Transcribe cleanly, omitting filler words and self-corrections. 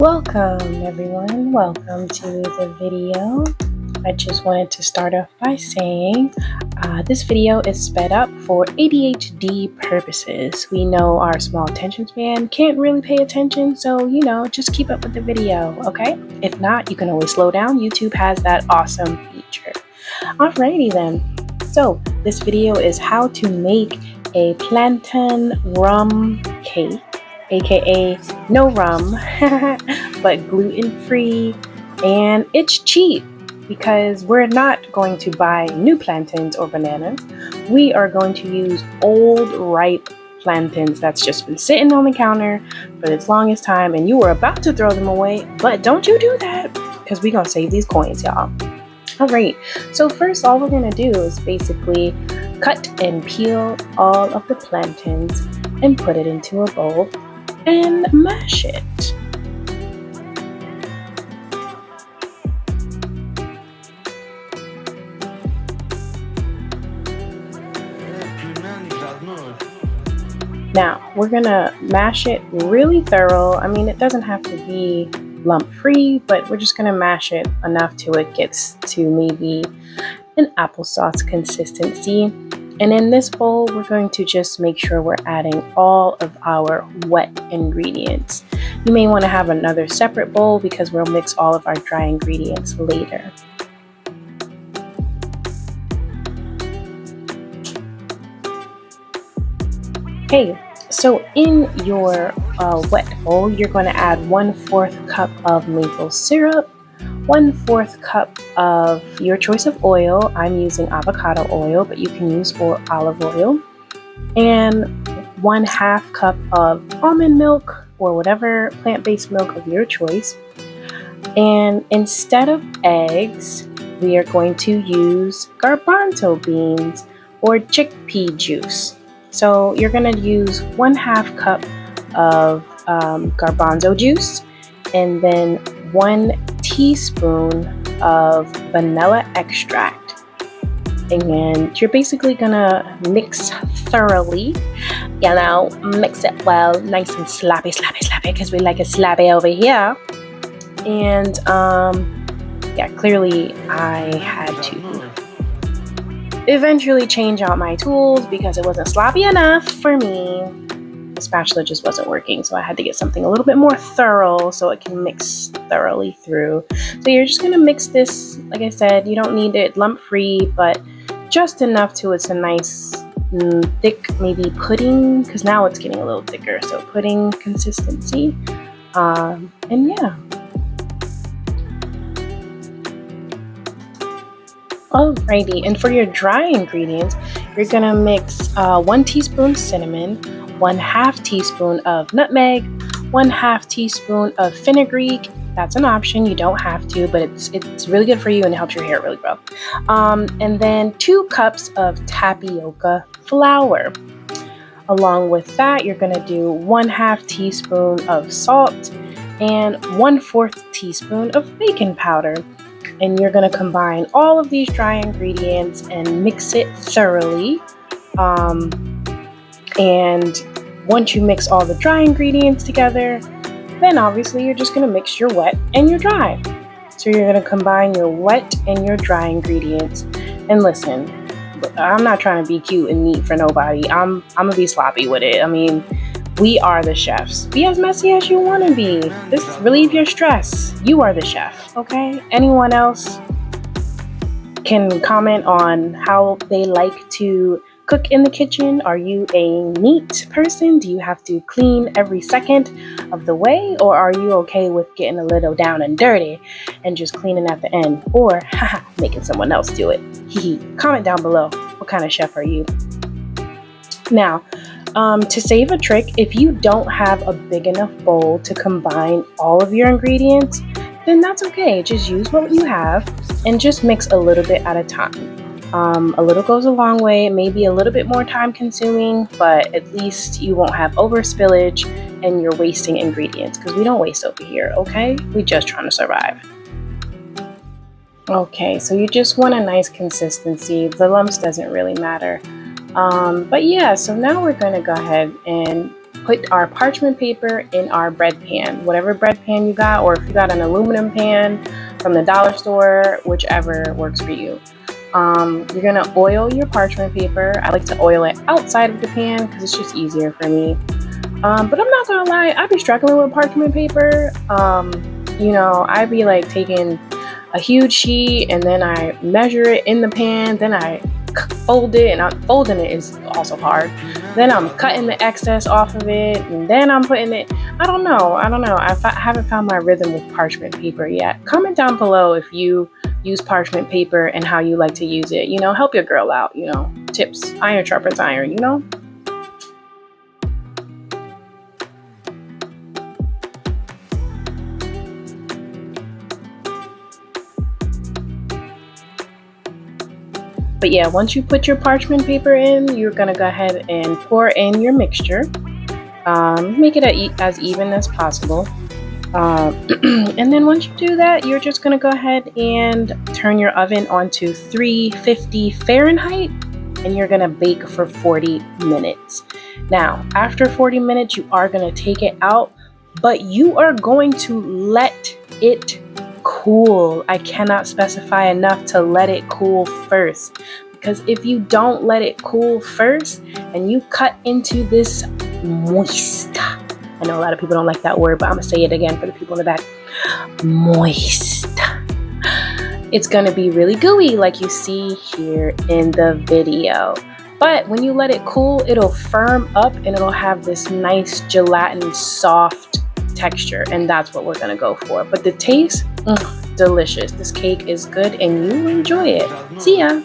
Welcome everyone, welcome to the video. I just wanted to start off by saying this video is sped up for ADHD purposes. We know our small attention span can't really pay attention, so just keep up with the video, okay? If not, you can always slow down. YouTube has that awesome feature. Alrighty then. So this video is how to make a plantain rum cake, aka no rum, but gluten-free, and it's cheap because we're not going to buy new plantains or bananas. We are going to use old ripe plantains that's just been sitting on the counter for this longest time, and you were about to throw them away, but don't you do that because we're gonna save these coins, y'all. Alright, so first all we're gonna do is basically cut and peel all of the plantains and put it into a bowl and mash it. Now we're gonna mash it really thorough. I mean, it doesn't have to be lump free, but we're just gonna mash it enough till it gets to maybe an applesauce consistency. And in this bowl, we're going to just make sure we're adding all of our wet ingredients. You may want to have another separate bowl because we'll mix all of our dry ingredients later. Okay, so in your wet bowl, you're going to add 1/4 cup of maple syrup, 1/4 cup of your choice of oil. I'm using avocado oil, but you can use olive oil, and 1/2 cup of almond milk or whatever plant-based milk of your choice. And instead of eggs, we are going to use garbanzo beans or chickpea juice. So you're going to use 1/2 cup of garbanzo juice, and then 1 teaspoon of vanilla extract. And you're basically gonna mix thoroughly, mix it well, nice and sloppy, because we like it sloppy over here. And yeah, clearly I had to eventually change out my tools because it wasn't sloppy enough for me. The spatula just wasn't working, so I had to get something a little bit more thorough so it can mix thoroughly through. So you're just gonna mix this, like I said, you don't need it lump free, but just enough to it's a nice thick, maybe pudding, because now it's getting a little thicker, so pudding consistency. And yeah. Alrighty, and for your dry ingredients, you're gonna mix 1 teaspoon cinnamon, 1/2 teaspoon of nutmeg, 1/2 teaspoon of fenugreek. That's an option, you don't have to, but it's really good for you and it helps your hair really grow. And then 2 cups of tapioca flour. Along with that, you're gonna do 1/2 teaspoon of salt and 1/4 teaspoon of baking powder. And you're going to combine all of these dry ingredients and mix it thoroughly. And once you mix all the dry ingredients together, then obviously you're just going to mix your wet and your dry. So you're going to combine your wet and your dry ingredients. And listen, I'm not trying to be cute and neat for nobody. I'm going to be sloppy with it. I mean, we are the chefs. Be as messy as you want to be. Just relieve your stress. You are the chef, okay? Anyone else can comment on how they like to cook in the kitchen. Are you a neat person? Do you have to clean every second of the way? Or are you okay with getting a little down and dirty and just cleaning at the end? Or making someone else do it? Comment down below. What kind of chef are you? Now, to save a trick, if you don't have a big enough bowl to combine all of your ingredients, then that's okay. Just use what you have and just mix a little bit at a time. A little goes a long way. It may be a little bit more time consuming, but at least you won't have over spillage and you're wasting ingredients, because we don't waste over here, okay? We just trying to survive. Okay, so you just want a nice consistency. The lumps doesn't really matter. But yeah, so now we're going to go ahead and put our parchment paper in our bread pan, whatever bread pan you got, or if you got an aluminum pan from the dollar store, whichever works for you. You're gonna oil your parchment paper. I like to oil it outside of the pan because it's just easier for me. But I'm not gonna lie, I be struggling with parchment paper. I'd be like taking a huge sheet and then I measure it in the pan, then I fold it, and folding it is also hard. Then I'm cutting the excess off of it, and then I'm putting it. I don't know. I haven't found my rhythm with parchment paper yet. Comment down below if you use parchment paper and how you like to use it. Help your girl out. Tips. Iron sharpens iron. But yeah, once you put your parchment paper in, you're gonna go ahead and pour in your mixture. Make it as even as possible. And then once you do that, you're just gonna go ahead and turn your oven onto 350 Fahrenheit, and you're gonna bake for 40 minutes. Now, after 40 minutes, you are gonna take it out, but you are going to let it cool. I cannot specify enough to let it cool first, because if you don't let it cool first and you cut into this moist, I know a lot of people don't like that word, but I'm gonna say it again for the people in the back, moist, it's gonna be really gooey like you see here in the video. But when you let it cool, it'll firm up and it'll have this nice gelatin soft texture, and that's what we're gonna go for. But the taste, delicious. This cake is good and you enjoy it. See ya.